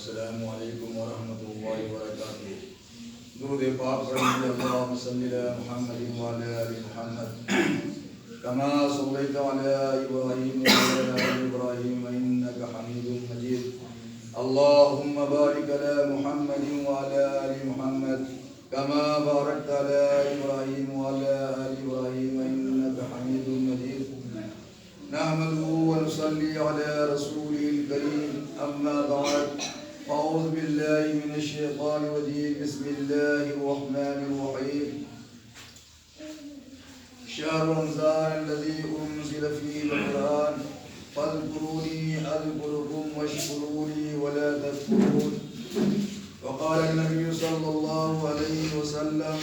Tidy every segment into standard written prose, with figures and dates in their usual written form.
السلام علیکم ورحمۃ اللہ وبرکاتہ۔ درود پاک پڑھیے اللہم صلی علی محمد وعلی آل محمد کما صلیت علی ابراہیم وعلی آل ابراہیم انک حمید مجید۔ اللہم بارک علی محمد وعلی آل محمد کما بارکت علی ابراہیم وعلی آل ابراہیم انک حمید مجید۔ نحمده ونصلي على رسوله الكريم أما بعد أعوذ بالله من الشيطان الرجيم بسم الله الرحمن الرحيم شهر رمضان الذي أنزل فيه القرآن فاذكروني أذكركم واشكروا لي ولا تكفرون۔ وقال النبي صلى الله عليه وسلم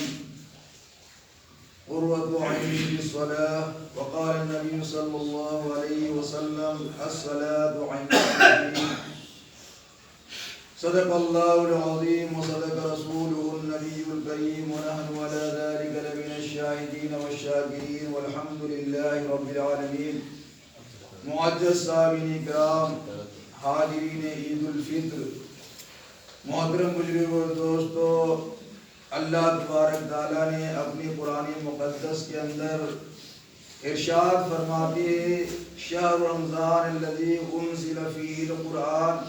قرة عيني بالصلاة۔ وقال النبي صلى الله عليه وسلم الصلاة عماد۔ صدق الله العظيم وصدق رسوله النبي الكريم ونحن على ذلك لمن الشاهدين والشاكرين والحمد لله رب العالمين۔ معزز سامعین کرام، حاضرین عید الفطر، محترم بزرگوں اور دوستو، اللہ تبارک تعالیٰ نے اپنی قرآن مقدس کے اندر ارشاد فرماتے ہیں شہر رمضان الذی انزل فیہ القرآن،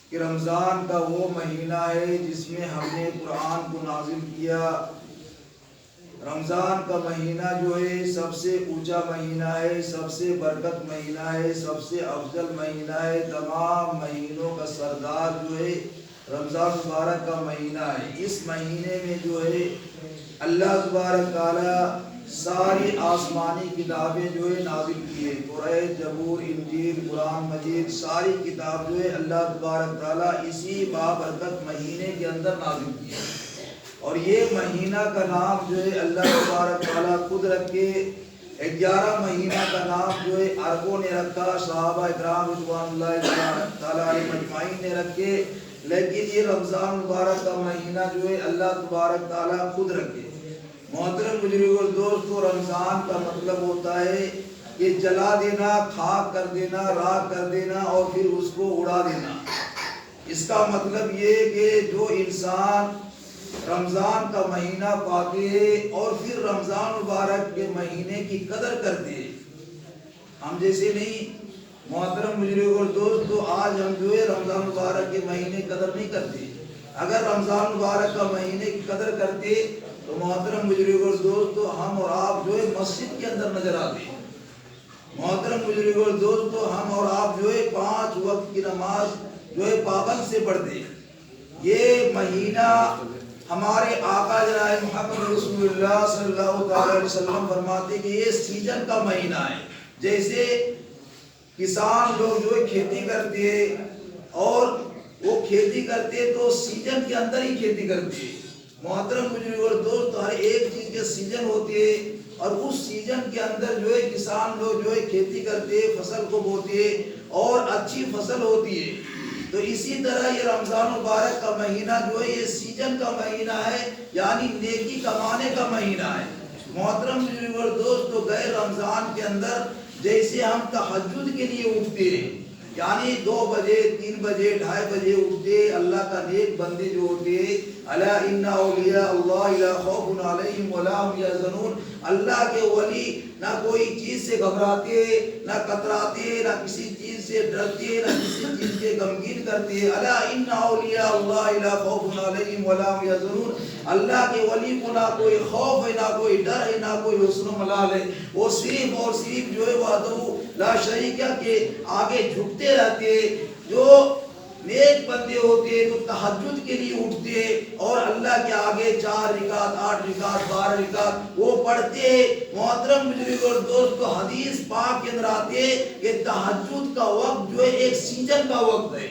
کہ رمضان کا وہ مہینہ ہے جس میں ہم نے قرآن کو نازل کیا۔ رمضان کا مہینہ جو ہے سب سے اونچا مہینہ ہے، سب سے برکت مہینہ ہے، سب سے افضل مہینہ ہے۔ تمام مہینوں کا سردار جو ہے رمضان مبارک کا مہینہ ہے۔ اس مہینے میں جو ہے اللہ تبارک تعالیٰ ساری آسمانی کتابیں جو ہے نازل کی ہے۔ قرآن، زبور، انجیل، قرآن مجید، ساری کتاب جو ہے اللہ تبارک تعالیٰ اسی بابرکت مہینے کے اندر نازل کی ہے۔ اور یہ مہینہ کا نام جو ہے اللہ تبارک تعالیٰ خود رکھے۔ 11 مہینہ کا نام جو ہے عربوں نے رکھا، صحابہ اکرام رضوان اللہ تعالیٰ علیہ مجمعین نے رکھے، لیکن یہ رمضان مبارک کا مہینہ جو ہے اللہ تبارک تعالیٰ خود رکھے۔ محترم بزرگوں اور دوستو، رمضان کا مطلب ہوتا ہے کہ جلا دینا، خاک کر دینا، راکھ کر دینا اور پھر اس کو اڑا دینا۔ اس کا مطلب یہ کہ جو انسان رمضان کا مہینہ پاتے ہیں اور پھر رمضان مبارک کے مہینے کی قدر کرتے ہیں۔ ہم جیسے نہیں محترم بزرگوں اور دوستو، آج ہم جو ہے رمضان مبارک کے مہینے قدر نہیں کرتے۔ اگر رمضان مبارک کا مہینے کی قدر کرتے تو محترم بزرگوں اور دوستو ہم اور آپ جو ہے مسجد کے اندر نظر آتے۔ محترم بزرگوں اور دوستو ہم اور آپ جو ہے 5 وقت کی نماز جو ہے پابند سے پڑھتے۔ یہ مہینہ ہمارے آقا جناب محمد رسول اللہ صلی اللہ علیہ وسلم فرماتے کہ یہ سیزن کا مہینہ ہے۔ جیسے کسان لوگ جو ہے کھیتی کرتے ہیں اور وہ کھیتی کرتے تو سیزن کے اندر ہی کھیتی کرتے ہیں۔ محترم بزرگوں اور دوست، ہر ایک چیز کے سیزن ہوتے ہیں اور اس سیزن کے اندر جو ہے کسان لوگ جو ہے کھیتی کرتے ہیں، فصل کو بوتے ہیں اور اچھی فصل ہوتی ہے۔ تو اسی طرح یہ رمضان مبارک کا مہینہ جو ہے یہ سیزن کا مہینہ ہے، یعنی نیکی کمانے کا مہینہ ہے۔ محترم بزرگوں اور دوست، تو گئے رمضان کے اندر جیسے ہم تہجد کے لیے اٹھتے ہیں، یعنی 2 بجے، 3 بجے، 2:30 بجے اٹھتے، اللہ کا نیک بندے جو ہوتے ہیں، الا ان اولیاء اللہ لا خوف علیہم ولا هم یحزنون، اللہ کے ولی نہ کوئی چیز سے گھبراتے، نہ کتراتے، نہ کسی چیز سے ڈرتے، نہ کسی چیز کے غمگین کرتے۔ الا ان اولیاء اللہ لا خوف علیہم ولا هم یحزنون، اللہ کے ولی کو نہ کوئی خوف ہے، نہ کوئی ڈر ہے، نہ کوئی حزن و ملال ہے۔ وہ صرف اور صرف جو ہے وحدہ لا شریک کے آگے جھکتے رہتے۔ جو نیک بندے ہوتے تو تہجد کے لیے اٹھتے اور اللہ کے آگے 4 رکعت، 8 رکعت، 12 رکعت وہ پڑھتے۔ محترم بزرگوں اور دوستو، حدیث پاک کے اندر آتے کہ تہجد کا وقت جو ہے ایک سیزن کا وقت ہے،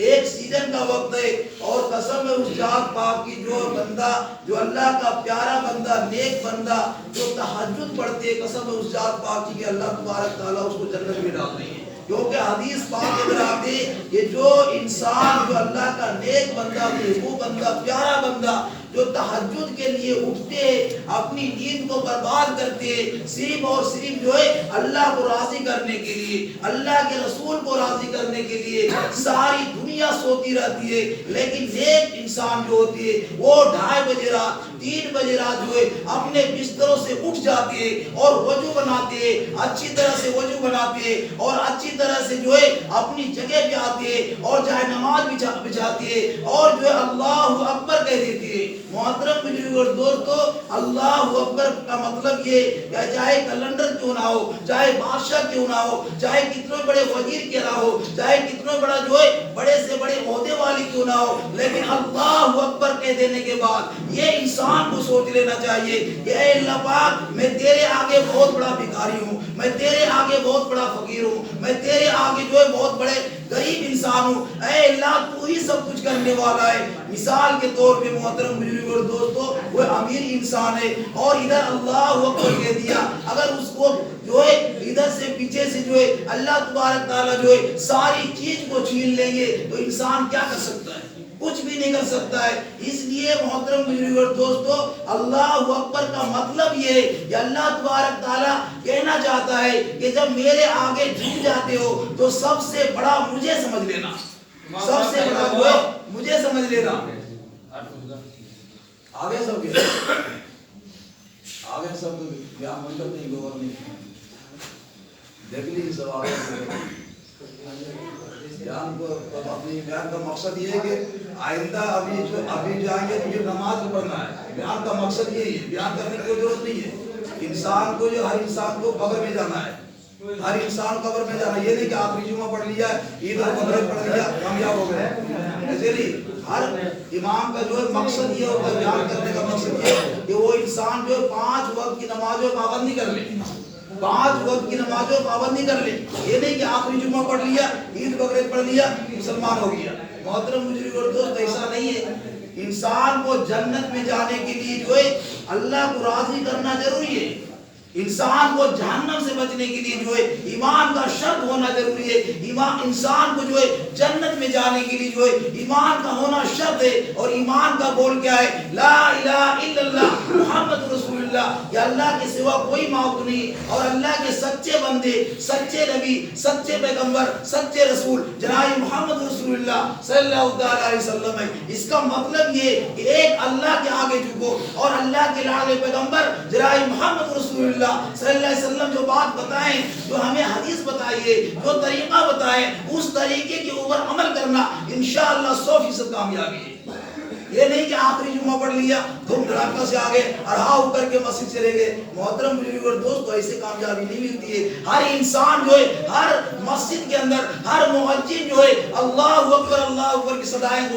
ایک سیزن کا وقت ہے۔ اور قسم ہے اس ذات پاک کی، جو بندہ، جو اللہ کا پیارا بندہ، نیک بندہ جو تہجد پڑھتے، قسم ہے اس ذات پاک کی کہ اللہ تبارک تعالیٰ اس کو جنت میں ڈال دیں گے۔ کیونکہ حدیث پاک کے اندر آتے کہ جو انسان، جو اللہ کا نیک بندہ، محبوب بندہ، پیارا بندہ جو تہجد کے لیے اٹھتے اپنی نیند کو برباد کرتے صرف اور صرف جو ہے اللہ کو راضی کرنے کے لیے، اللہ کے رسول کو راضی کرنے کے لیے، ساری دنیا سوتی رہتی ہے، لیکن نیک انسان جو ہوتی ہے وہ 2:30 بجے رات 3 بجے رات جو ہے اپنے بستروں سے اٹھ جاتے ہیں اور وضو بناتے ہیں، اچھی طرح سے وضو بناتے ہیں اور اچھی طرح سے جو ہے اپنی جگہ پہ آتے ہیں اور جائے نماز بچھاتے ہیں اور جو ہے اللہ اکبر کہہ دیتے ہیں۔ محترم بزرگوں اور دوستو، اللہ اکبر کا مطلب یہ کہ چاہے کلنڈر کیوں نہ ہو، چاہے بادشاہ کیوں نہ ہو، چاہے کتنے بڑے وزیر کیوں نہ ہو، چاہے کتنے بڑا جو ہے بڑے سے بڑے عہدے والی کیوں نہ ہو، لیکن اللہ اکبر کہہ دینے کے بعد یہ انسان کو سوچ لینا چاہیے کہ اے اللہ پاک، میں تیرے آگے بہت بڑا بھکاری ہوں، میں تیرے آگے بہت بڑا فقیر ہوں، میں تیرے آگے جو ہے بہت بڑے غریب انسان ہوں، اے اللہ تو ہی سب کچھ کرنے والا ہے۔ مثال کے طور پہ محترم بزرگوں اور دوستو، وہ امیر انسان ہے اور ادھر اللہ اکبر کہہ دیا، اگر اس کو جو ہے ادھر سے پیچھے سے جو ہے اللہ تبارک تعالیٰ جو ہے ساری چیز کو چھین لیں گے تو انسان کیا کر سکتا ہے؟ کچھ بھی نہیں کر سکتا ہے۔ اس لیے محترم بزرگوں اور دوستو، اللہ اکبر کا مطلب یہ ہے کہ اللہ تبارک تعالیٰ کہنا چاہتا ہے کہ جب میرے آگے جھک جاتے ہو تو سب سے بڑا مجھے سمجھ لینا، سب سے بڑا جو ہے مجھے سمجھ لینا۔ آگے سب کے آگے سب بیان مطلب نہیں گور نہیں دیکھ لیجیے سب آگے بیان کو اپنی بیان کا مقصد یہ ہے کہ آئندہ ابھی جو آئیں گے تو یہ نماز پڑھنا ہے، بیان کا مقصد یہی ہے، بیان کرنے کی کوئی ضرورت نہیں ہے۔ انسان کو جو ہر انسان کو قبر میں جانا ہے، ہر انسان قبر میں جانا، یہ نہیں کہ آخری جمعہ پڑھ لیا عید اور بقرعید پڑھ لیا کامیاب ہو گئے، ایسے نہیں۔ ہر امام کا جو ہے مقصد یہ ہوتا ہے، بیان کرنے کا مقصد یہ ہے کہ وہ انسان جو ہے 5 وقت کی نمازوں پابندی کر لے، 5 وقت کی نمازوں پابندی کر لے، یہ نہیں کہ آخری جمعہ پڑھ لیا عید بقرعید پڑھ لیا مسلمان ہو گیا۔ محترم بزرگوں اور دوست، ایسا نہیں ہے۔ انسان کو جنت میں جانے کے لیے جو ہے اللہ کو راضی کرنا ضروری ہے، انسان کو جہنم سے بچنے کے لیے جو ہے ایمان کا شرط ہونا ضروری ہے۔ انسان کو جو ہے جنت میں جانے کے لیے جو ہے ایمان کا ہونا شرط ہے، اور ایمان کا بول کیا ہے؟ لا الہ الا اللہ محمد رسول اللہ، کہ اللہ کے سوا کوئی معبود نہیں اور اللہ کے سچے بندے، سچے نبی، سچے پیغمبر، سچے رسول جناب محمد رسول اللہ صلی اللہ علیہ وسلم ہے۔ اس کا مطلب یہ کہ ایک اللہ کے آگے جھکو اور اللہ کے لاڈلے پیغمبر جناب محمد رسول اللہ صلی اللہ علیہ وسلم جو بات بتائیں، جو ہمیں حدیث بتائیے، جو طریقہ بتائیں، اس طریقے کے اوپر عمل کرنا انشاءاللہ 100% کامیابی ہے۔ یہ نہیں کہ آخری جمعہ پڑھ لیا دھوم دھڑاکہ سے آگے اڑاؤ کر کے مسجد چلے گئے۔ محترم بزرگوں اور دوستو، ایسے کامیابی نہیں ملتی ہے۔ ہر انسان جو ہے ہر مسجد کے اندر ہر مؤذن جو ہے اللہ اکبر کی صدائیں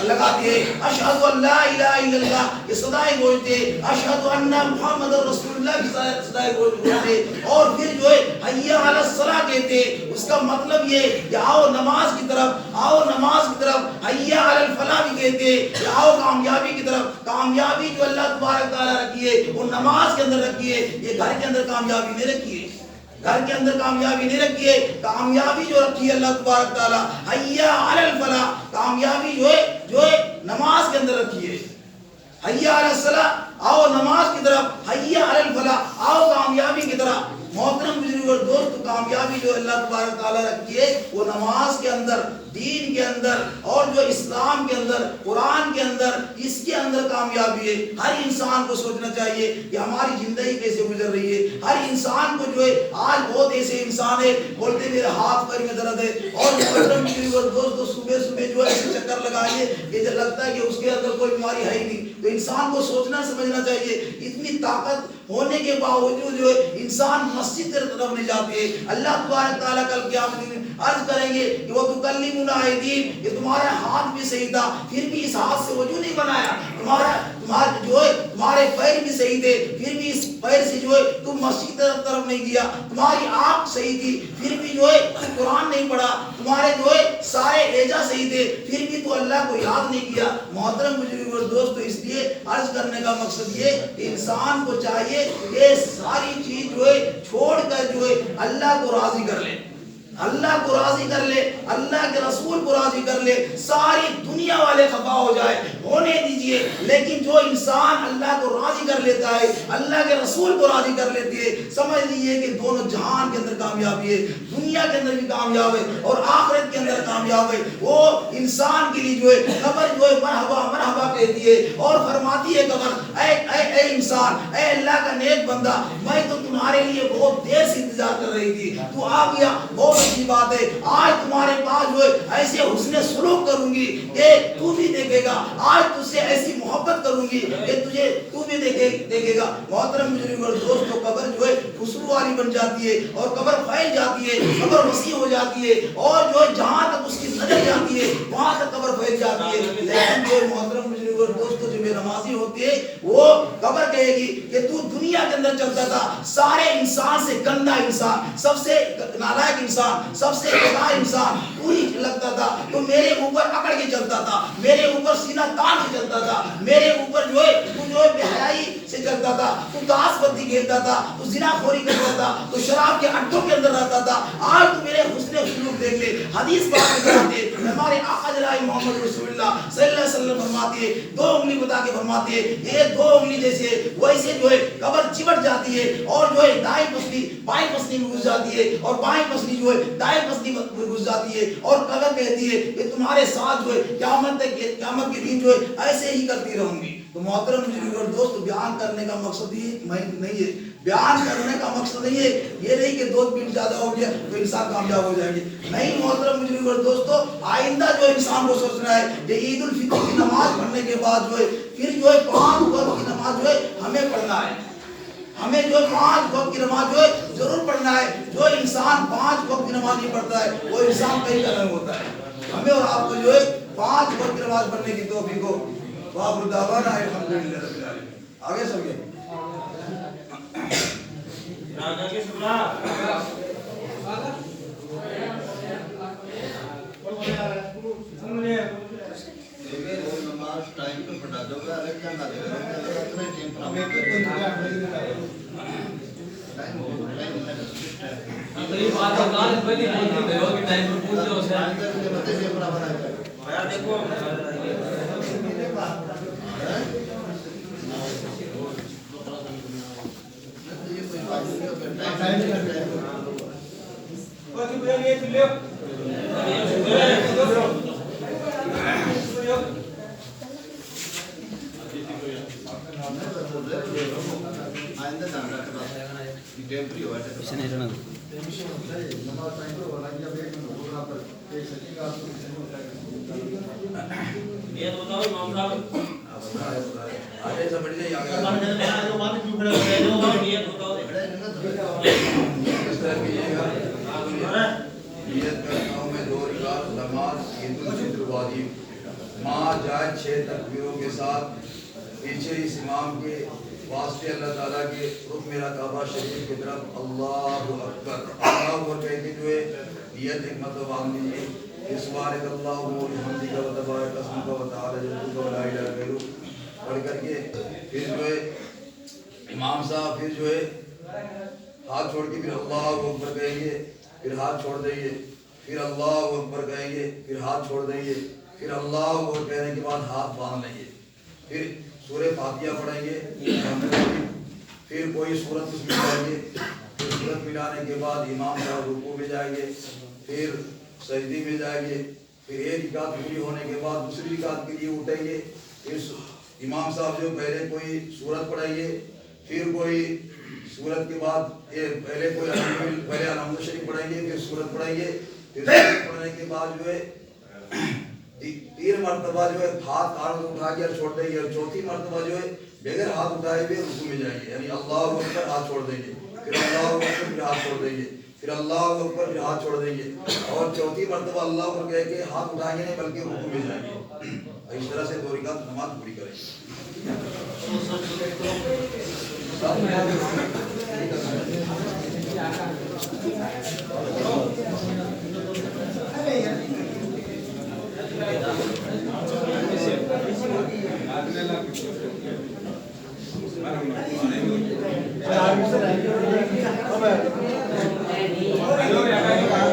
لگاتے ہیں، اشہد ان لا الہ الا اللہ کی صدائیں گونجتے ہیں، اشہد ان محمد رسول اللہ کی صدائیں گونجتے ہیں، اور پھر جو ہے حی علی الصلاۃ کہتے ہیں۔ اس کا مطلب یہ کہ آؤ نماز کی طرف، آؤ نماز کی طرف، حی علی الفلاح بھی کہتے ہیں کہ آؤ کامیابی کی طرف۔ کامیابی جو اللہ تبارک تعالیٰ رکھی ہے وہ نماز کے اندر رکھی ہے، یہ گھر کے اندر کامیابی نہیں رکھی ہے، گھر کے اندر کامیابی نہیں رکھی ہے۔ کامیابی جو رکھی ہے اللہ تبارک تعالیٰ حی علی الفلاح، کامیابی جو ہے نماز کے اندر رکھی ہے۔ حی علی الصلاۃ، آؤ نماز کی طرف، حی علی الفلاح، آؤ کامیابی کی طرف۔ محترم بزرگوں اور دوست، کامیابی جو اللہ تبارک تعالیٰ رکھی ہے وہ نماز کے اندر، دین کے اندر، اور جو اسلام کے اندر، قرآن کے اندر، اس کے اندر کامیابی ہے۔ ہر انسان کو سوچنا چاہیے کہ ہماری زندگی کیسے گزر رہی ہے۔ ہر انسان کو جو ہے آج بہت ایسے انسان ہے بولتے میرے ہاتھ پیر میں درد ہے، اور محترم بزرگوں اور دوست صبح صبح جو ہے ایسے چکر لگائیے کہ جب لگتا ہے کہ اس کے اندر کوئی بیماری ہے ہی نہیں۔ تو انسان کو سوچنا سمجھنا چاہیے، اتنی طاقت ہونے کے باوجود جو ہے انسان مسجد کی طرف نہیں جاتے۔ اللہ تبارک تعالیٰ کل قیامت میں عرض کریں گے کہ وہ تکلمنا ایدیہم، یہ تمہارا ہاتھ بھی صحیح تھا پھر بھی اس ہاتھ سے وضو نہیں بنایا، تمہارے پیر بھی صحیح تھے پھر بھی اس پیر سے جو ہے تم مسجد طرف نہیں گیا، تمہاری آنکھ صحیح تھی پھر بھی جو ہے قرآن نہیں پڑھا، تمہارے جو ہے سارے اعضاء صحیح تھے پھر بھی تو اللہ کو یاد نہیں کیا۔ محترم بزرگوں اور دوستو، اس لیے عرض کرنے کا مقصد یہ کہ انسان کو چاہیے کہ ساری چیز جو ہے چھوڑ کر جو ہے اللہ کو راضی کر لے، اللہ کو راضی کر لے, اللہ کے رسول کو راضی کر لے, ساری دنیا والے خفا ہو جائے, ہونے دیجئے. لیکن جو انسان اللہ کو راضی کر لیتا ہے, اللہ کے رسول کو راضی کر لیتی ہے, سمجھ لیجئے کہ دونوں جہان کے اندر کامیابی ہے, دنیا کے اندر بھی کامیاب ہے اور آخرت کے اندر کامیاب ہے. وہ انسان کے لیے جو ہے قبر جو ہے مرحبا مرحبا کہتی ہے اور فرماتی ہے قبر, اے انسان, اے اللہ کا نیک بندہ, میں تو تمہارے لیے بہت دیر سے انتظار کر رہی تھی, تو آ گیا, بہت اچھی بات ہے. آج تمہارے پاس جو ہے ایسے حسن سلوک کروں گی کہ تو بھی دیکھے گا, آج تجھ سے ایسی محبت کروں گی کہ تجھے تو بھی دیکھے گا. محترم بزرگوں اور دوستوں, قبر جو ہے خوشبو والی بن جاتی ہے اور قبر پھیل جاتی ہے, قبر وسیع ہو جاتی ہے اور جو ہے جہاں تک اس کی نظر جاتی ہے وہاں تک قبر پھیل جاتی ہے. لیکن جو محترم بزرگوں اور دوستوں, جو بے نمازی ہوتی ہے وہ قبر کہے گی کہ تو دنیا کے اندر چلتا تھا, سارے انسان سے گندا انسان, سب سے نالائق انسان, سب سے بیکار انسان تو ہی لگتا تھا, تو میرے اوپر اکڑ کے چلتا تھا, میرے اوپر سینہ تان کے چلتا تھا, میرے اوپر جو ہے تو جو ہے بے حیائی سے چلتا تھا, تو داس بندی کھیلتا تھا, تو زنا خوری کرتا تھا, تو شراب کے اڈوں کے اندر رہتا تھا. آج تو میرے حسن سلوک دیکھ لے. حدیث پاک میں آتے ہمارے آقا جناب محمد رسول اللہ صلی اللہ علیہ وسلم فرماتے ہیں, دو انگلی بتا کے فرماتے ہیں, یہ دو انگلی جیسے ویسے جو ہے قبر چمٹ جاتی ہے اور جو ہے دائیں پسلی بائیں پسلی میں گھس جاتی ہے اور بائیں پسلی جو ہے دائیں پسلی میں گھس جاتی ہے, اور قبر کہتی ہے کہ تمہارے ساتھ جو ہے قیامت کے دن جو ہے ایسے ہی کرتی رہوں گی. تو محترم بزرگ اور دوست, بیان کرنے کا مقصد ہی نہیں ہے, بیان کرنے کا مقصد نہیں ہے یہ نہیں کہ 2 منٹ زیادہ ہو گیا تو انسان کامیاب ہو جائے گی. نہیں محترم بزرگ اور دوستو, آئندہ جو انسان کو سوچنا ہے کہ عید الفطر کی نماز پڑھنے کے بعد جو ہے پھر جو ہے 5 وقت کی نماز جو ہے ہمیں پڑھنا ہے, ہمیں جو 5 وقت کی نماز جو ہے ضرور پڑھنا ہے. جو انسان 5 وقت کی نماز نہیں پڑھتا ہے وہ انسان کہیں کا نہیں ہوتا ہے. ہمیں اور آپ کو جو ہے 5 وقت کی نماز پڑھنے کی توفیق ہو. وآخر دعوانا الحمدللہ رب العالمین. آگے سب کے نماز ٹائم پہ پڑھا دو گا, اگر کیا نہ دے ماں جائے 6 تکبیروں کے ساتھ پیچھے اس امام کے واسطے اللہ تعالیٰ کے رخ میرا کعبہ شریف کی طرف اللہ اکبر. اللہ اکبر کہہ کے جو ہے نیت ایک مرتبہ باندھ لیجیے. سبحانک اللہم و بحمدک و تبارک اسمک و تعالی جدک و لا الہ غیرک پڑھ کر کے پھر جو ہے امام صاحب پھر جو ہے ہاتھ چھوڑ کے پھر اللہ اکبر کہیں گے, پھر ہاتھ چھوڑ دیں گے, پھر اللہ اکبر کہیں گے, پھر ہاتھ چھوڑ دیں گے, پھر اللہ اکبر کہنے کے بعد ہاتھ باندھ لیں گے, پھر سورہ فاتحہ پڑھیں گے, پھر کوئی سورت اس میں پڑھیں گے, پھر سورت ملانے کے بعد امام صاحب رکوع میں جائیں گے, پھر سجدی میں جائیں گے, پھر ایک رکعت پوری ہونے کے بعد دوسری رکعت کے لیے اٹھیں گے. پھر امام صاحب جو پہلے کوئی سورت پڑھیں گے, پھر کوئی سورت کے بعد پہلے الحمد شریف پڑھیں گے, پھر سورت پڑھیں گے, پھر سورت پڑھنے کے بعد جو ہے 3 مرتبہ جو ہے ہاتھ اٹھا کے چھوڑ دیں گے, اور 4تھی مرتبہ جو ہے بغیر ہاتھ اٹھائے ہوئے رکوع میں جائیں گے, یعنی اللہ اکبر ہاتھ چھوڑ دیں گے, پھر اللہ اکبر پھر ہاتھ چھوڑ دیں گے, پھر اللہ اکبر پھر ہاتھ چھوڑ دیں گے, اور 4تھی مرتبہ اللہ اکبر کہہ کے ہاتھ اٹھائیں گے نہیں بلکہ رکوع میں جائیں گے. اس طرح سے 2 رکعت نماز پوری کریں گے.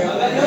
Hallelujah.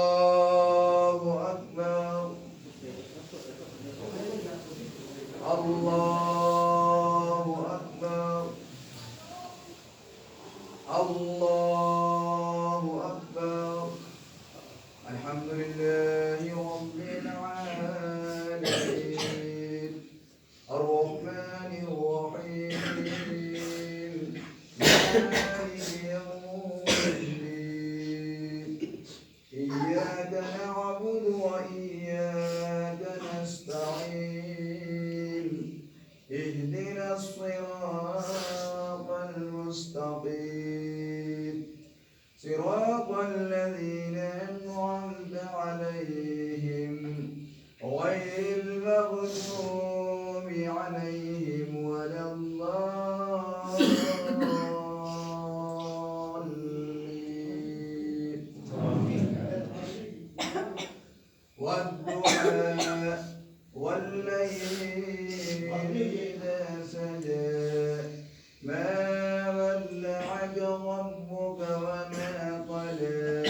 الله أكبر الله أكبر الله أكبر الحمد لله رب العالمين الرحمن الرحيم مالك يوم الدين إياك نعبد وإياك نستعين اهدنا الصراط المستقيم صراط الذين أنعمت عليهم غير المغضوب عليهم ولا الضالين والضحى والليل إذا سجى ما ودعك ربك وما قلى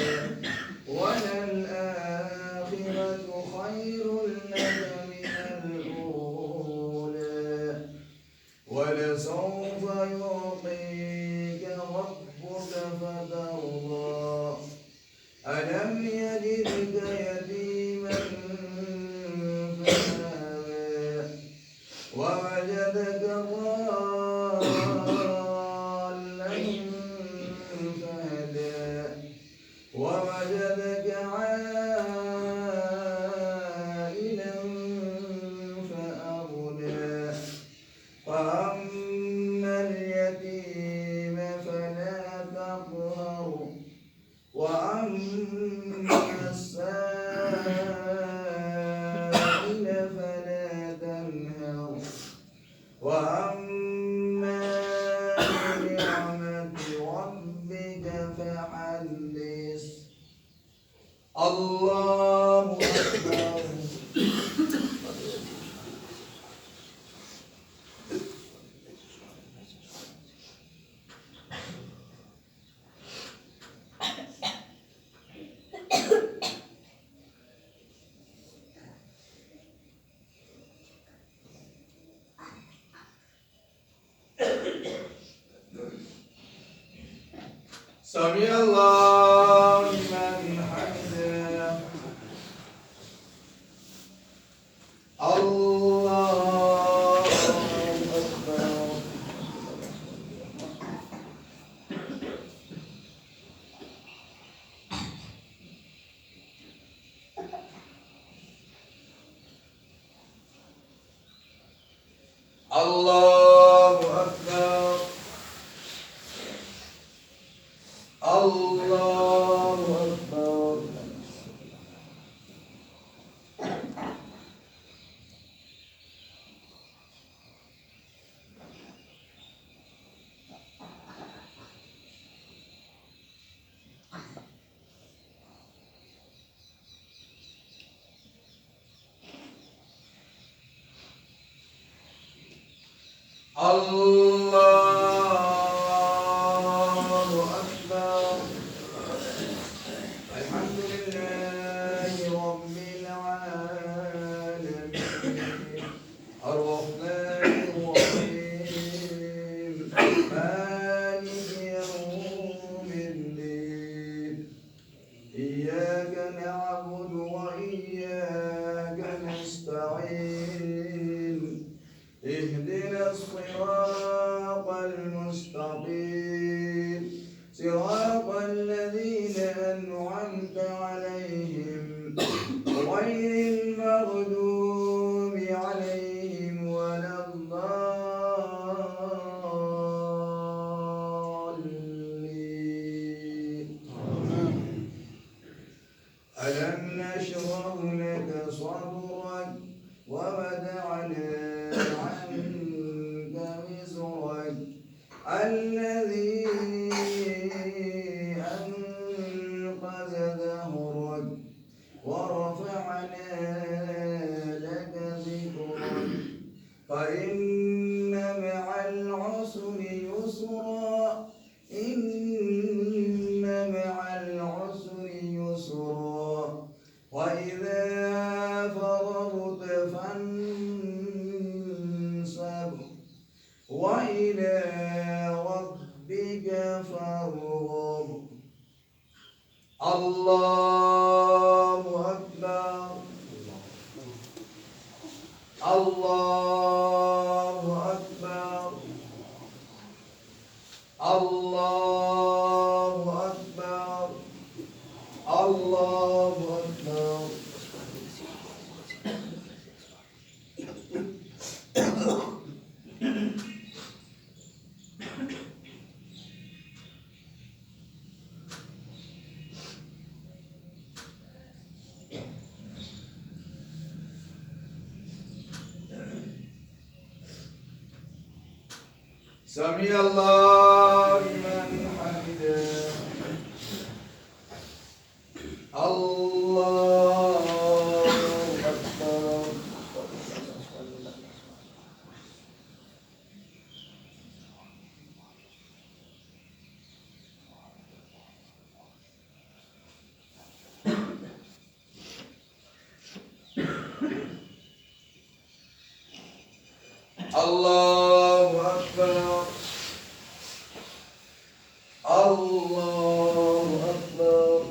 وللآخرة خير لك من الأولى ولسوف يعطيك ربك فترضى ألم يجدك يتيما فآوى ووجدك ضالا فهدى ووجدك عائلا فأغنى فأما اليتيم فلا تقهر وأما السائل فلا تنهر وأما بنعمة ربك فحدث الله أكبر سمع الله لمن حمده الله أكبر الله أكبر الله أكبر الله أكبر الحمد لله رب العالمين الرحمن الرحيم مالك يوم الدين إياك نعبد وإياك نستعين اهدنا الصراط المستقيم صراط الذين أنعمت عليهم غير المغضوب عليهم ولا الضالين ألم نشرح لك صدرك ووضعنا عنك وزرك الذي أنقذ ظهرك ورفعنا لك ذكرك فإن مع العسر يسرا إن مع العسر يسرا وإذا فرغت فانصب وإلى ربك فارغب الله أكبر الله أكبر الله أكبر الله أكبر سمع الله لمن حمده الله أكبر الله أكبر الله أكبر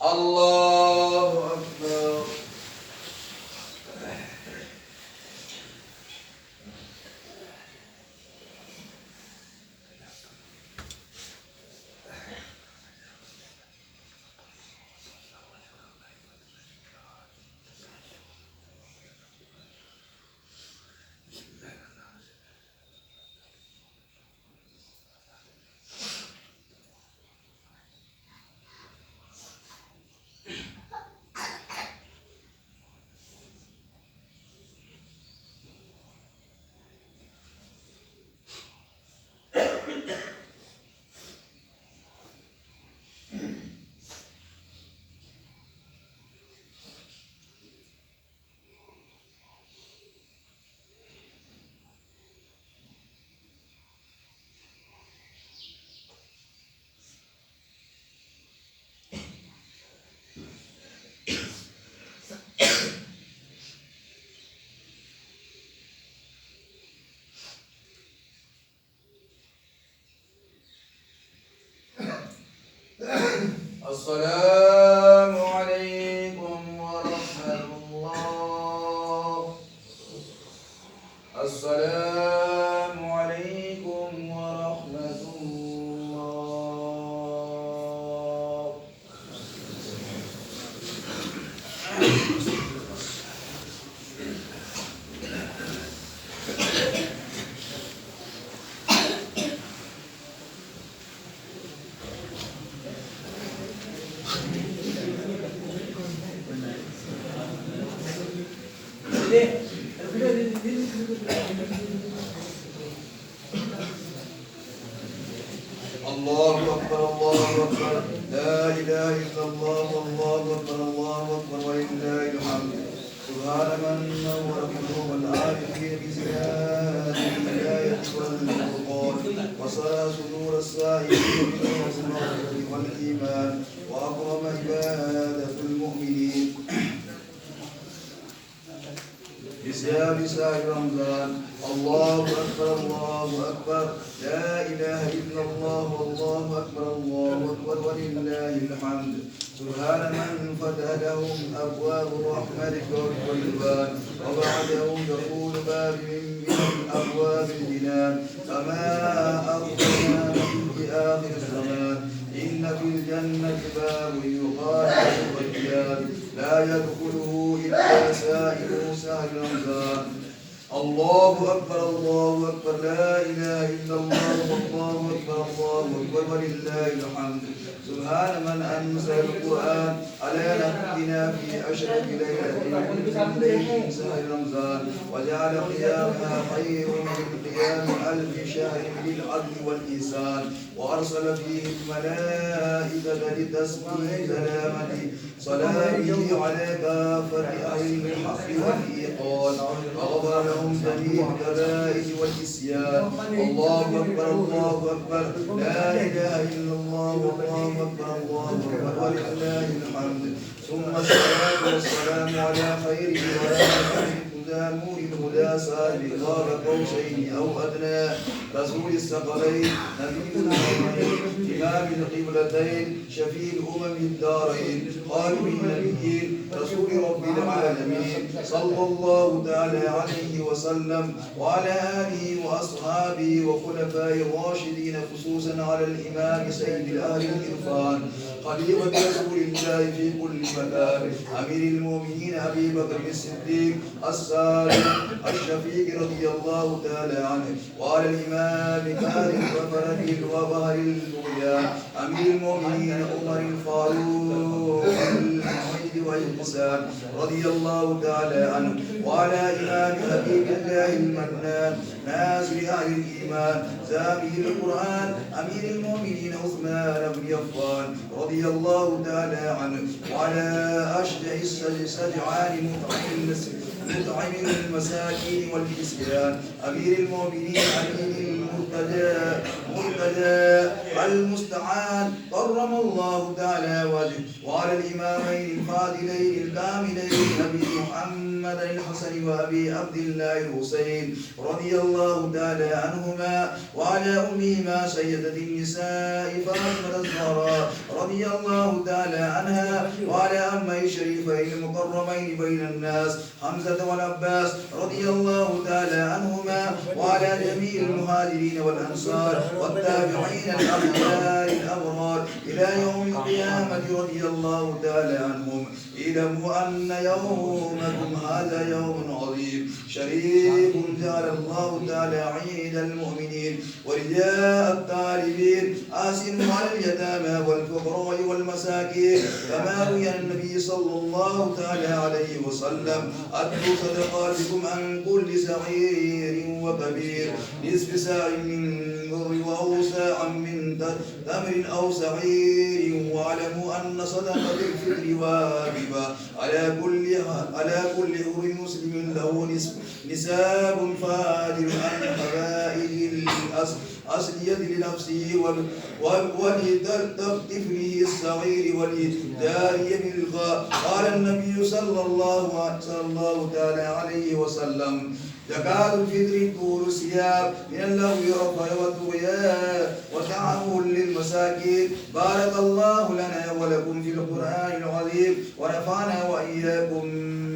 الله أكبر السلام عليكم ورحمة الله الله أكبر الله أكبر لا إله إلا الله والله أكبر الله أكبر ولله الحمد سبحان من نور قلوب العارفين بزيادة الهداية والفرقان وصلى صدور السائلين بالمغفرة والإيمان وأكرم عبادة المؤمنين بصيام شهر رمضان. الله أكبر الله أكبر لا إله إلا الله والله أكبر الله أكبر ولله الحمد سبحان من فتح لهم أبواب الرحمة والرضوان وبعدهم دخول باب من أبواب الجنان كما أخبرنا في آخر الزمان إن في الجنة باب يقال له الريان لا يدخله إلا سائر شهر رمضان. الله أكبر الله أكبر لا إله إلا الله والله أكبر الله أكبر ولله الحمد سبحان من أنزل القرآن على نبينا في أشرف ليلة من ليل شهر رمضان وجعل قيامها خير من قيام 1000 شهر بالعدل والإحسان وأرسل فيه الملائكة لتسبيح سلامه على كافة أهل الحق والإيقان وغفر لهم جميع الكبائر والإسيان. الله أكبر الله أكبر لا إله إلا الله والله أكبر الله أكبر ولله الحمد ثم الصلاة والسلام على خير الهدى نور الهدى صاحب قاب قوسين أو أدنى رسول الثقلين نبي الأممين إمام القبلتين شفيع الأمم الدارين خاتم النبيين رسول رب العالمين صلى الله تعالى عليه وسلم وعلى آله وأصحابه وخلفاء الراشدين خصوصا على الإمام سيد الأهل الإرفان خليفة رسول الله في كل مكان أمير المؤمنين أبي بكر الصديق الصادق الشفيق رضي الله تعالى عنه وعلى الإمام مالك وفرده وظهر الدنيا أمير المؤمنين عمر الفاروق المعيد والإحسان رضي الله تعالى عنه وعلى إمام حبيب الله المنان ناصر أهل الإيمان سامي القرآن أمير المؤمنين عثمان بن عفان رضي الله تعالى عنه وعلى أشجع السجعان مطعم المساكين والكسيان أمير المؤمنين أمين المرتجى المستعان كرم الله تعالى وجهه وعلى الإمامين الفاضلين الكاملين أبي محمد الحسن وأبي عبد الله الحسين رضي الله تعالى عنهما وعلى أمهما سيدة النساء فاطمة الزهراء رضي الله تعالى عنها وعلى أمي الشريفين المكرمين بين الناس حمزة والعباس رضي الله تعالى عنهما وعلى جميع المهاجرين والأنصار والتابعين الأخيار الأبرار إلى يوم القيامة رضي الله تعالى عنهم. اعلموا أن يومكم هذا يوم عظيم شريف جعل الله تعالى عيد المؤمنين ورجاء الطالبين آسنوا على اليتامى والفقراء والمساكين كما روي النبي صلى الله تعالى عليه وسلم أدوا صدقاتكم عن كل صغير وكبير نصف ساع من بر أو ساعا من تمر أو سعير واعلموا أن صدقة الفطر واجبة على كل حر مسلم له نساب فاجر عن حبائل الأصلية لنفسه ولطفله الصغير وللجارية بالغاء. قال النبي صلى الله تعالى عليه وسلم زكاة الفطر طول الثياب من اللغو والطغيان وتعامل للمساكين. بارك الله لنا ولكم في القرآن العظيم ونفعنا وإياكم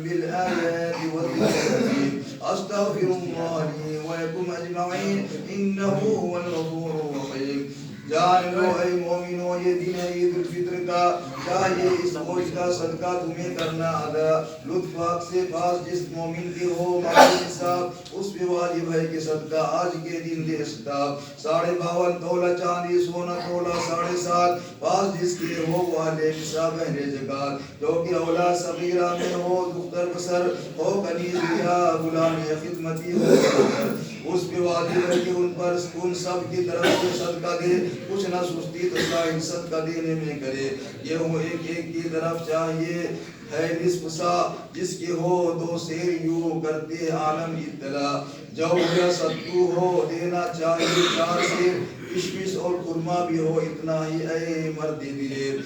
بالآيات والذكر الحكيم. أستغفر الله لي ولكم أجمعين إنه هو الغفور الرحيم. جان لو اے مومنو یہ دن ہے عید الفطر کا، چاہیے اس گوشت کا صدقہ تمہیں کرنا ادا۔ لطف حق سے پاس جس مومن کے ہو معلوم حساب، اس پہ واجب ہے کہ صدقہ آج کے دن دے خطاب۔ 52 تولہ چاندی سونا تولہ 7.5 پاس جس کے ہو وہ اہل نصاب اہل زکات، جو کہ اولاد صغیرہ میں ہو دختر بسر ہو کنیز یا غلام یا خدمتی ہو کر، اس پہ واجب ہے کہ ان پر ان سب کی طرف سے صدقہ دے، کچھ نہ سستی تو صاحب صدقہ دینے میں کرے۔ یہ ہو ایک ایک کی طرف چاہیے ہے نصف سا، جس کے ہو 2 سیر یوں کرتے عالم اطلاع، جو یا ستو ہو دینا چاہیے 4 سیر، کشمش اور خرما بھی ہو اتنا ہی اے مرد دلیر۔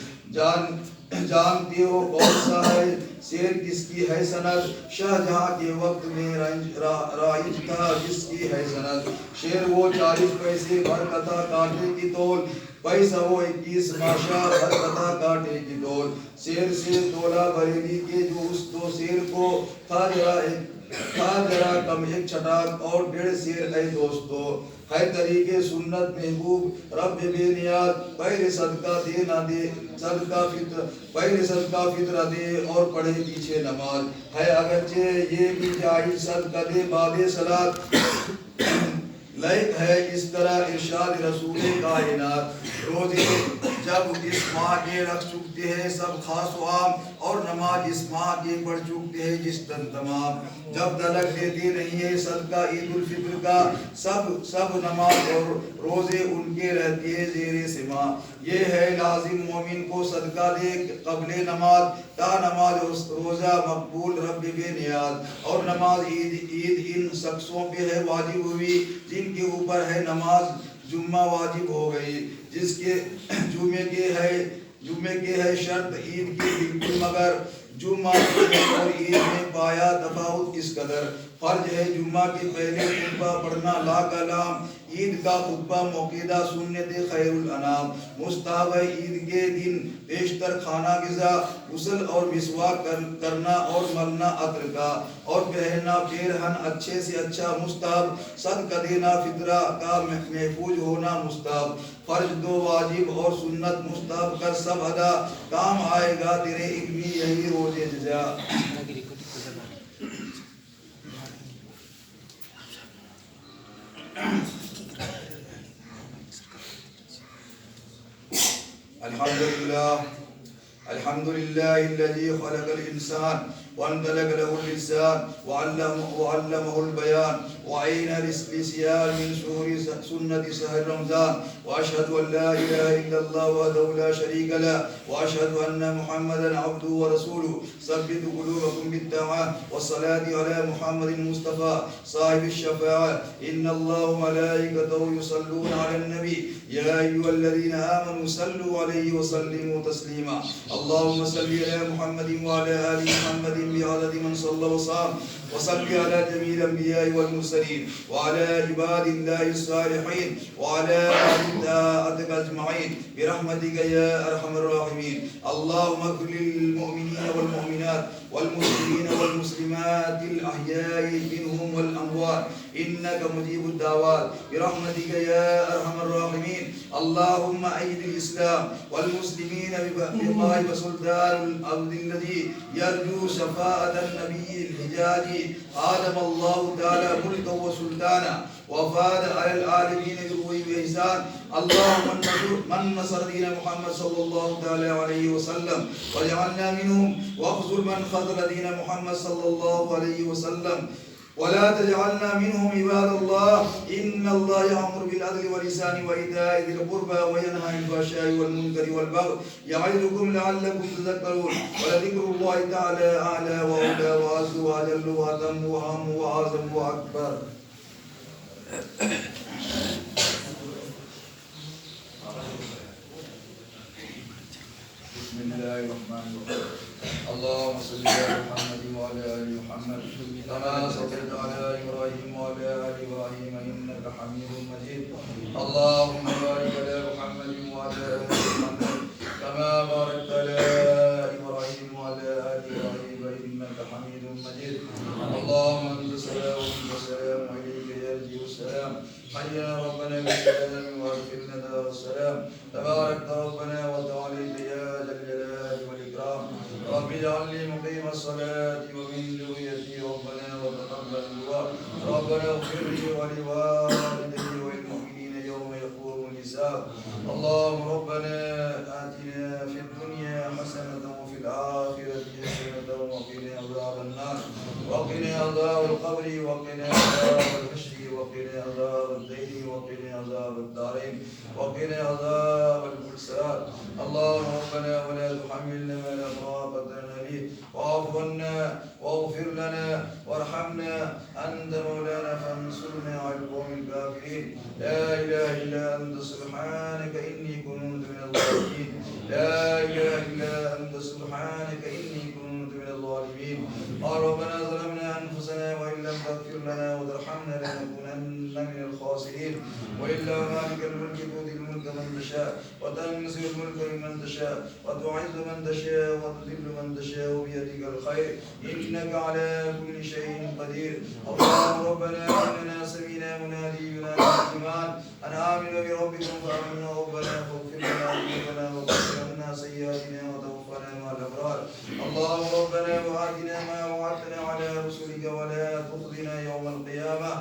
جانتے ہو کون سا ہے شیر کس کی ہے سند، شاہ جہاں کے وقت میں رائج تھا جس کی ہے سند۔ شیر وہ 40 پیسے بھر کتا کاٹے کی تول، پیسہ وہ 21 ماشا بھر کتا کاٹے کی تول۔ شیر سے تولہ بریلی کے جو اس 2 سیر کو تھا ذرا کم 1 چھٹاک اور 1.5 سیر اے دوستو، ہے طریقے سنت محبوب رب بے نیاز، پہلے صدقہ دے نہ دے پہلے صدقہ فطرہ دے اور پڑھے پیچھے نماز، ہے اگرچہ یہ بھی جائز صدقہ دے بعد صلاۃ، لائق ہے اس طرح ارشاد رسول کائنات۔ روزے جب اس ماہ کے رکھ چکتے ہیں سب خاص و عام، اور نماز اس ماہ کے پڑھ چکتے ہیں جس تن تمام، جب تلک دیتے نہیں ہے صدقہ عید الفطر کا، سب نماز اور روزے ان کے رہتے ہیں زیر سما۔ یہ ہے لازم مومن کو صدقہ دے قبل نماز، تا نماز روزہ مقبول رب بے نیاز، اور نماز عید ان شخصوں پہ ہے واجب ہوئی جن کے اوپر ہے نماز جمعہ واجب ہو گئی، جس کے جمعے کے ہے شرط عید کی بالکل، مگر جمعہ اور عید میں پایا تفاوت کس قدر۔ فرض ہے جمعہ کے پہلے خطبہ پڑھنا لا کلام، عید کا خطبہ موقعہ سنت خیر الانام، مستحب ہے عید کے دن بیشتر کھانا غذا، غسل اور مسواک کرنا اور ملنا عطر کا، اور پہننا پیرہن اچھے سے اچھا مستحب، صدقہ دینا فطرہ کا محفوظ ہونا مستحب۔ فرض 2 واجب اور سنت مستحب کر سب ادا، کام آئے گا تیرے علمی یہی روزے جزا۔ الحمد لله الذي خلق الإنسان وانطلق له اللسان وعلمه البيان وعين للسيان من شهور سنة شهر رمضان، وأشهد أن لا إله إلا الله وحده لا شريك له، وأشهد أن محمدا عبده ورسوله، ثبت قلوبكم بالطاعة والصلاة على محمد المصطفى صاحب الشفاعة، إن الله وملائكته يصلون على النبي يا أيها الذين آمنوا صلوا عليه وسلموا تسليما، اللهم صل على محمد وعلى آل محمد بعدد من صلى وصام، وصل على جميع الأنبياء والمرسلين وعلى عباد الله الصالحين وعلى آل طاعتك أجمعين برحمتك يا أرحم الراحمين، اللهم اغفر للمؤمنين والمؤمنات والمسلمين والمسلمات الأحياء منهم والأموات إنك مجيب الدعوات برحمتك يا أرحم الراحمين، اللهم أيد الإسلام والمسلمين بقائد سلطان الأرض الذي يرجو شفاعة النبي الحجاجي آدم الله تعالى ملكا وسلطانا، وفاد على العالمين بالروح وإحسان، اللهم من نصر دين محمد صلى الله تعالى عليه وسلم واجعلنا منهم، واخذل من خذل دين محمد صلى الله عليه وسلم ولا تجعلنا منهم، عباد الله إن الله يأمر بالعدل والإحسان وإيتاء ذي القربى وينهى عن الفحشاء والمنكر والبغي يعظكم لعلكم تذكرون، ولذكر الله تعالى أعلى وأولى وأعز وأجل وأتم وأهم وأعظم وأكبر۔ بسم الله الرحمن الرحيم، اللهم صل على محمد وعلى آل محمد كما صليت على إبراهيم وعلى آل إبراهيم إنك حميد مجيد، اللهم بارك على محمد وعلى آل محمد كما باركت على إبراهيم وعلى آل إبراهيم إنك حميد مجيد، اللهم أنت السلام ومنك السلام وإليك يرجع السلام، حينا ربنا بالسلام واغفر لنا السلام، والسلام تبارك ربنا وتعالى يا ذا الجلال والإكرام رب اجعلني مقيم الصلاة ومن ذريتي ربنا وتقبل دعاء ربنا اغفر لي ولوالدي والمؤمنين يوم يقوم الحساب اللهم ربنا آتنا في الدنيا حسنة وفي الآخرة حسنة وقنا عذاب النار وقنا عذاب القبر وقنا عذاب الحشر وقنا عذاب الدين وقنا عذاب الدارين وقنا عذاب البلسات اللهم ربنا ولا تحملنا ما لا طاقة لنا به واعف عنا واغفر لنا وارحمنا أنت مولانا فانصرنا على القوم الكافرين لا إله إلا أنت سبحانك إني كنت من الظالمين لا إله إلا أنت سبحانك إني كنت من الظالمين ربنا ظلمنا أنفسنا وإن لم تغفر لنا وترحمنا لنكونن من الخاسرين وإلا مالك الملك تؤتي الملك من تشاء وتنزع الملك ممن تشاء وتعز من تشاء وتذل من تشاء بيدك الخير إنك على كل شيء قدير اللهم ربنا إننا سمعنا منادي ينادي بالإيمان أن آمنوا بربكم فآمنا ربنا فاغفر لنا ذنوبنا وكفر عنا سيئاتنا وتوفنا مع الأبرار اللهم ربنا وآتنا ما وعدتنا على رسلك ولا تخزنا يوم القيامة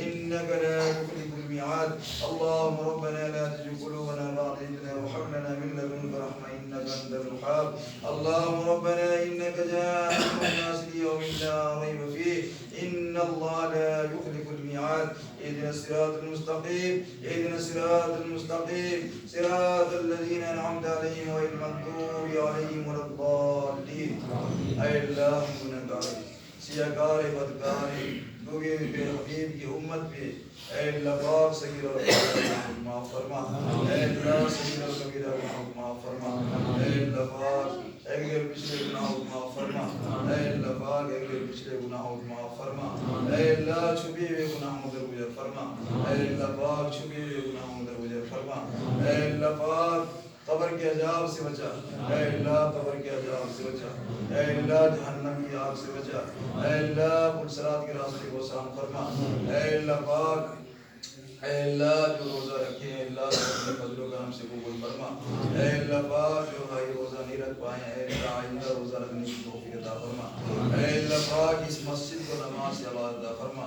إنك لا تخلف الميعاد اللهم ربنا لا تزغ قلوبنا بعد إذ هديتنا وهب لنا من لدنك رحمة إنك أنت الوهاب اللهم ربنا إنك جاعل الناس ليوم لا ريب فيه إن الله لا يخلف الميعاد اهدنا الصراط المستقيم اهدنا الصراط المستقيم صراط الذين أنعمت عليهم غير المغضوب عليهم ولا الضالين اے اللہ گنہگار سیاکار بدکار دوگے بے حبیب کی امت پہ اے اللہ پاک صغیر اور کبیرہ معاف فرما اے اللہ صغیر اور کبیرہ معاف فرما اے اللہ پاک اگلے پچھلے گناہوں کو معاف فرما اے اللہ پاک اگلے پچھلے گناہوں کو معاف فرما اے اللہ چھپے ہوئے گناہوں در گزر فرما اے اللہ پاک چھپے ہوئے گناہوں در گزر فرما اے اللہ پاک قبر کے عذاب سے بچا اے اللہ قبر کے عذاب سے بچا اے اللہ جہنم کی آگ سے بچا اے اللہ پلسرات کے راستے کو آسان فرما اے اللہ پاک اے اللہ جو روزہ رکھے اے اللہ اپنے فضل و کرم سے قبول فرما اے اللہ پاک جو بھائی روزہ نہیں رکھ پائے اے اللہ آئندہ روزہ رکھنے کی توفیق عطا فرما اے اللہ پاک اس مسجد کو نماز سے آباد عطا فرما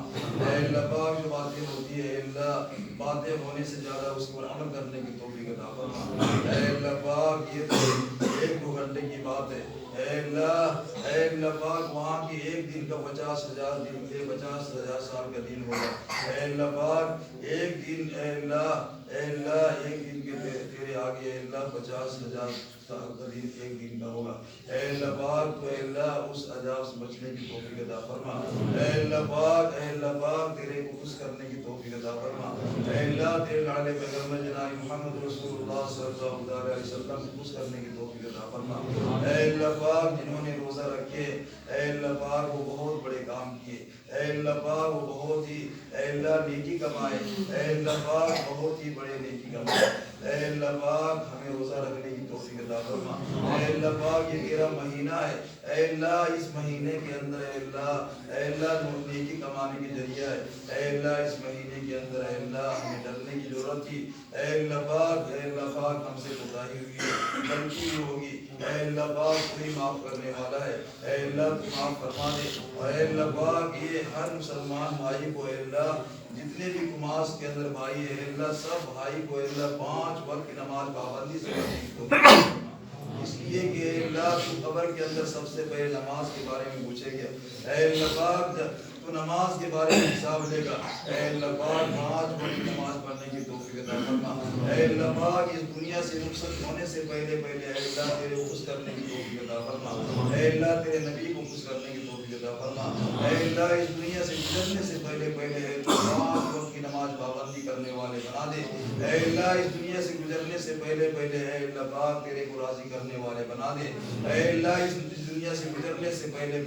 اے اللہ پاک جو باتیں ہوتی ہے اے اللہ باتیں ہونے سے زیادہ اس پر عمل کرنے کی توفیق عطا فرما اے اللہ پاک یہ تو 1-2 گھنٹے کی بات ہے اے اللہ پاک وہاں کی ایک دن کا 50,000 دن کے 50,000 سال کا دن ہوگا اے اللہ پاک ایک دن اے اللہ ایک دن کے تیرے آگے اے اللہ 50,000 سال کا دن ایک دن کا ہوگا اے اللہ پاک تو اے اللہ اس عذاب سے بچنے کی توفیق عطا فرما اے اللہ پاک تیرے کو خوش کرنے کی توفیق عطا فرما اے اللہ تیرے لاڈلے پیغمبر جناب محمد رسول اللہ صلی اللہ علیہ وسلم کو خوش کرنے کی توفیق عطا فرما اے اللہ پاک جنہوں نے روزہ رکھے اے اللہ پاک وہ بہت بڑے کام کیے اے اللہ پاک وہ بہت ہی اے اللہ نیکی کمائے اے اللہ پاک بہت ہی بڑے نیکی کمائے اے اللہ پاک ہمیں روزہ رکھنے کی توفیق عطا فرما اے اللہ پاک یہ تیرا مہینہ ہے اے اللہ اس مہینے کے اندر اے اللہ نیکی کمانے کے ذریعہ ہے اے اللہ اس مہینے کے اندر اے اللہ ہمیں ڈرنے کی ضرورت تھی اے اللہ پاک ہم سے کوتاہی ہوئی ہے غلطی ہوگی اے اللہ پاک کوئی معاف کرنے والا ہے اے اللہ تو معاف فرما دے اور اے اللہ پاک یہ ہر مسلمان بھائی کو اے اللہ جتنے بھی کماس کے اندر بھائی ہے اے اللہ سب بھائی کو اے اللہ 5 وقت کی نماز پابندی سے پڑھنے کی توفیق عطا فرما اس لیے کہ اے اللہ تو قبر کے اندر سب سے پہلے نماز کے بارے میں پوچھے گیا اے اللہ پاک تو نماز کے بارے میں حساب لے گا اے اللہ پاک 5 وقت نماز پڑھنے کی توفیق عطا فرما اے اللہ پاک اس دنیا سے رخصت ہونے سے پہلے اے اللہ تیرے کو خوش کرنے کی توفیق عطا فرما اے اللہ تیرے نبی کو خوش کرنے کی توفیق عطا فرما اے اللہ اس دنیا سے گزرنے سے پہلے اے اللہ 5 وقت کی نماز پابندی کرنے والے بنا دے اے اللہ اس دنیا سے گزرنے سے پہلے اے اللہ پاک تیرے کو راضی کرنے والے بنا دے اے اللہ اس دنیا سے گزرنے سے پہلے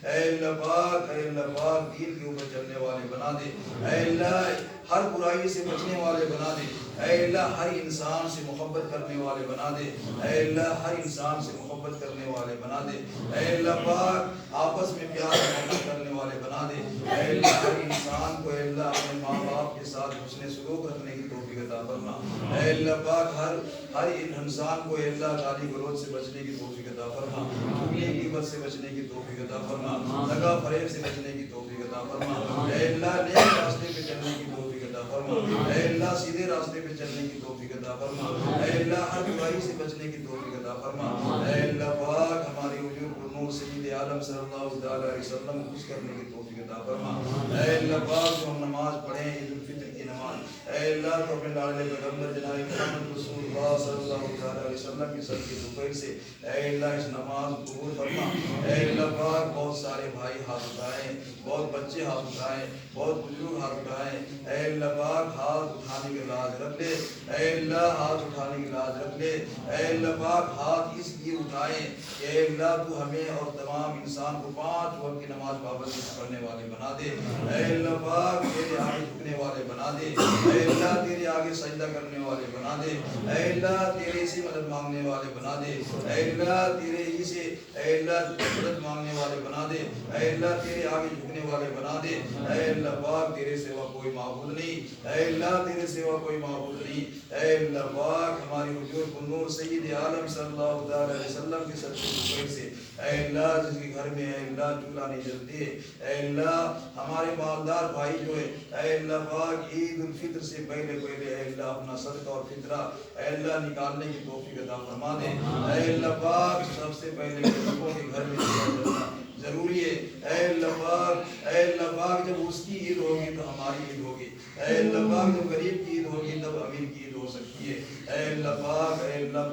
اے اللہ پاک دین کے اوپر چلنے والے بنا دے اے اللہ ہر برائی سے بچنے والے بنا دے اے اللہ ہر انسان سے محبت کرنے والے بنا دے اے اللہ ہر انسان سے محبت کرنے والے بنا دے اے اللہ پاک آپس میں پیار محبت کرنے والے بنا دے اے اللہ ہر انسان کو اے اللہ اپنے ماں باپ کے ساتھ حسن سلوک رکھنے کی توفیق عطا فرما اے اللہ پاک ہر انسان کو اے اللہ گالی گلوچ سے بچنے کی توفیق عطا فرما، چغلی غیبت سے بچنے کی توفیق عطا فرما، دغا فریب سے بچنے کی توفیق عطا فرما، اے اللہ نیک راستے پہ چلنے کی توفیق عطا فرما، اے اللہ سیدھے راستے پہ چلنے کی توفیق عطا فرما، اے اللہ ہر برائی سے بچنے کی توفیق عطا فرما، اے اللہ پاک ہماری حضور پر نور سید عالم صلی اللہ علیہ وسلم کو خوش کرنے کی توفیق عطا فرما، اے اللہ پاک جو ہم نماز پڑھیں عید الفطر کی نماز، اے اللہ تو اپنے لاڈلے پیغمبر جناب محمد رسول اللہ صلی اللہ علیہ وسلم کی سب کی دوپہر سے اے اللہ اس نماز قبول فرما، اے اللہ پاک بہت سارے بھائی ہاتھ اٹھائیں، بہت بچے ہاتھ اٹھائیں، بہت بزرگ ہاتھ اٹھائیں، اے اللہ پاک ہاتھ اٹھانے کی لاج رکھ لے، اے اللہ ہاتھ اٹھانے کی لاج رکھ لے، اے اللہ پاک ہاتھ اس لیے اٹھائیں کہ اے اللہ تو ہمیں اور تمام انسان کو 5 وقت کی نماز پابندی پڑھنے والے بنا دے، اے اللہ پاک تیرے آگے جھکنے والے بنا دے، اے اللہ تیرے آگے سجدہ کرنے والے بنا دے، اے اللہ تیرے سے مدد مانگنے والے بنا دے، اے اللہ تیرے ہی سے اے اللہ مدد مانگنے والے بنا دے، اے اللہ تیرے آگے جھکنے والے بنا دے، اے اللہ پاک تیرے سوا کوئی معبود نہیں، اے اللہ تیرے سوا کوئی معبود نہیں، اے اللہ پاک ہماری حضور کو نور سید عالم صلی اللہ علیہ وسلم کی سچی دوپہر سے اے اللہ جس کے گھر میں اے اللہ چولہا نہیں جلتی ہے، اے اللہ ہمارے مالدار بھائی جو ہے اے اللہ پاک عید الفطر سے پہلے اے اللہ اپنا صدقہ اور فطرہ اے اللہ نکالنے کی توفیق عطا فرما دے، اے اللہ پاک سب سے پہلے غریبوں کے گھر میں چولہا جلنا ضروری ہے، اے اللہ پاک جب اس کی عید ہوگی تو ہماری عید ہوگی، اے اللہ پاک جب غریب کی عید ہوگی تب امیر کی عید ہو سکتی ہے، اے اللہ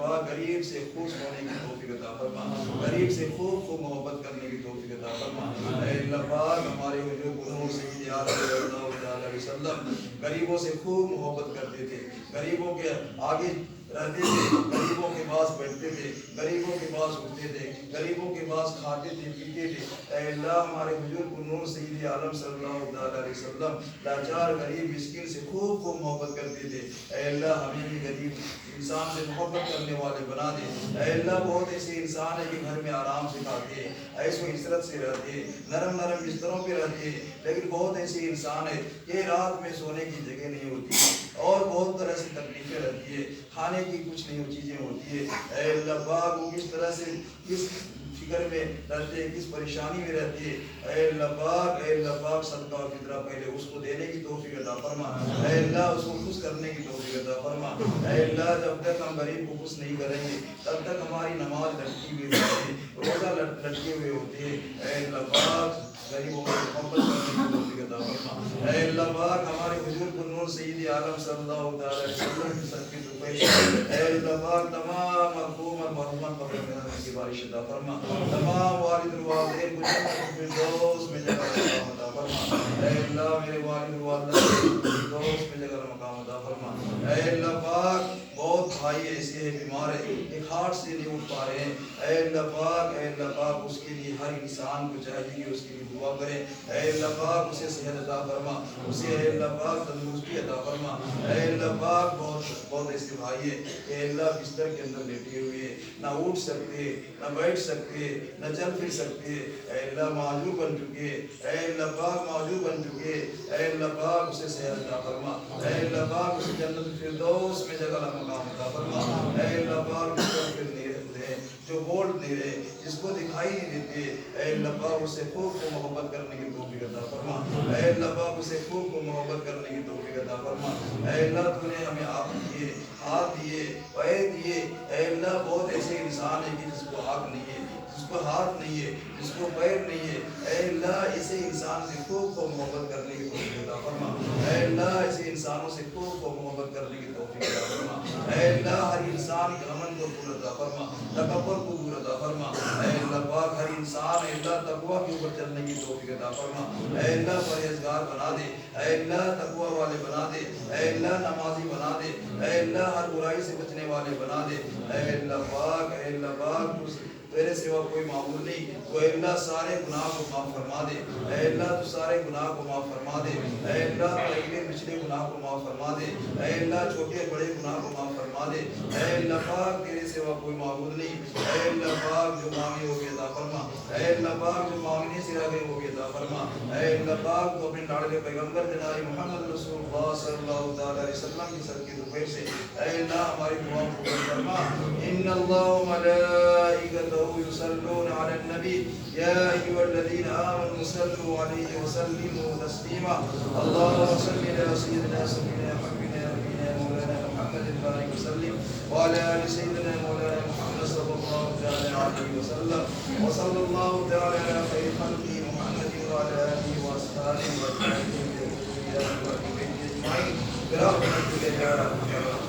پاک غریب سے خوش ہونے کی توفیق عطا فرما، غریب سے خوب محبت کرنے کی توفیق عطا فرما، اے اللہ پاک ہمارے حضور کو نور سید عالم صلی اللہ علیہ وسلم غریبوں سے خوب محبت کرتے تھے، غریبوں کے آگے رہتے تھے، غریبوں کے پاس بیٹھتے تھے، غریبوں کے پاس اٹھتے تھے، غریبوں کے پاس کھاتے تھے پیتے تھے، اے اللہ ہمارے حضور کو نور سید عالم صلی اللہ علیہ وسلم لاچار غریب مسکین سے خوب محبت کرتے تھے، اے اللہ ہمیں بھی غریب انسان سے محبت کرنے والے بنا دے، اے اللہ بہت ایسے انسان ہیں کہ گھر میں آرام سے کھاتے ہیں، عیش و عشرت سے رہتے ہیں، نرم بستروں پہ رہتے ہیں، لیکن بہت ایسے انسان ہیں کہ رات میں سونے کی جگہ نہیں ہوتی اور بہت طرح سے تکلیفیں رہتی ہے، کھانے کی کچھ نہیں وہ چیزیں ہوتی ہے، اے اللہ پاک وہ کس طرح سے کس فکر میں رہتے ہیں، کس پریشانی میں رہتی ہے، اے اللہ پاک صدقہ اور فطرہ پہلے اس کو دینے کی توفیق عطا فرما، اے اللہ اس کو خوش کرنے کی توفیق عطا فرما، اے اللہ جب تک ہم غریب کو خوش نہیں کریں گے تب تک ہماری نماز لٹکی ہوئی ہوتی ہے، روزہ لٹکے ہوئے ہوتے ہیں، اے اللہ پاک غریبوں کو محبت کرنے کی توفیق عطا فرما، اے اللہ پاک ہمارے حضور کو نور سید عالم صلی اللہ علیہ وسلم کی صدقے دوپہر اے اللہ پاک تمام مرحوم اور مرحومات پر رحمت کی بارش عطا فرما، تمام والد و والدین کو جنت الفردوس میں جگہ عطا فرما، اے اللہ میرے والد و والدین کو الفردوس میں جگہ مقام عطا فرما، اے اللہ پاک بہت بھائی ایسے ہیں بیمار ہیں ایک ہاتھ سے نہیں اٹھ پا رہے ہیں، اے اللہ پاک اس کے لیے ہر انسان کو چاہیے کہ اس کے لیے دعا کریں، اے اللہ پاک اسے صحت عطا فرما، اسے اے اللہ پاک تندرستی عطا فرما، اے اللہ پاک بہت ایسے بھائی ہیں کہ اے اللہ بستر کے اندر لیٹے ہوئے ہیں، نہ اٹھ سکتے نہ بیٹھ سکتے نہ چل پھر سکتے، اے اللہ معذور بن چکے، اے اللہ پاک معذور بن چکے، اے اللہ پاک اسے صحت عطا فرما، اے اللہ پاک اسے جنت الفردوس میں جگہ مقام عطا فرما، اے اللہ پاک جو بول نہیں رہے جس کو دکھائی نہیں دیتے، اے اللہ پاک اسے خوب کو محبت کرنے کی توفیق عطا فرما، اے اللہ پاک اسے خوب کو محبت کرنے کی توفیق عطا فرما، اے اللہ تو نے ہمیں آپ دیے ہاتھ دیے پیر دیے، اے اللہ بہت ایسے انسان ہیں کہ جس کو آنکھ نہیں ہے، جس کو ہاتھ نہیں ہے، جس کو پیر نہیں ہے، اے اللہ ایسے انسان سے خوب کو محبت کرنے کی توفیق عطا فرما، اے اللہ ایسے انسانوں سے خوب کو محبت کرنے کی توفیق عطا فرما، اے اللہ ہر انسان کے امن کو دور عطا فرما، تکبر کو دور عطا فرما، اے اللہ پاک ہر انسان اے اللہ تقوی کے اوپر چلنے کی توفیق عطا فرما، اے اللہ پرہیزگار بنا دے، اے اللہ تقوی والے بنا دے، اے اللہ نمازی بنا دے، اے اللہ ہر برائی سے بچنے والے بنا دے، اے اللہ پاک تیرے سوا کوئی معبود نہیں، تو اے اللہ سارے گناہ کو معاف فرما دے، اے اللہ تو سارے گناہ کو معاف فرما دے، اے اللہ تو اگلے پچھلے گناہ کو معاف فرما دے، اے اللہ چھوٹے بڑے گناہ کو معاف فرما دے، اے اللہ پاک تیرے سوا کوئی معبود نہیں، اے اللہ پاک جو مانگے ہو گئے عطا فرما، اے اللہ پاک جو مانگنے سے رہ گئے وہ بھی عطا فرما اے اللہ پاک تو اپنے لاڈلے پیغمبر جناب محمد رسول اللہ صلی اللہ تعالی علیہ وسلم کی سر کی دوپہر سے اے اللہ ہماری دعاؤں کو قبول فرما ان اللہ وملائکتہ یصلون علی النبی یا ایھا الذین آمنوا صلوا علیہ وسلموا تسلیما اللهم صل علی سیدنا سیدنا حبیبنا نبینا مولانا محمد بارک وسلم وعلى آل سيدنا مولانا محمد صلى الله تعالى عليه وسلم وصلى الله تعالى على خير خلقه محمد وعلى آله وأصحابه والتابعين إلى يوم الدين أجمعين برحمتك يا أرحم الراحمين.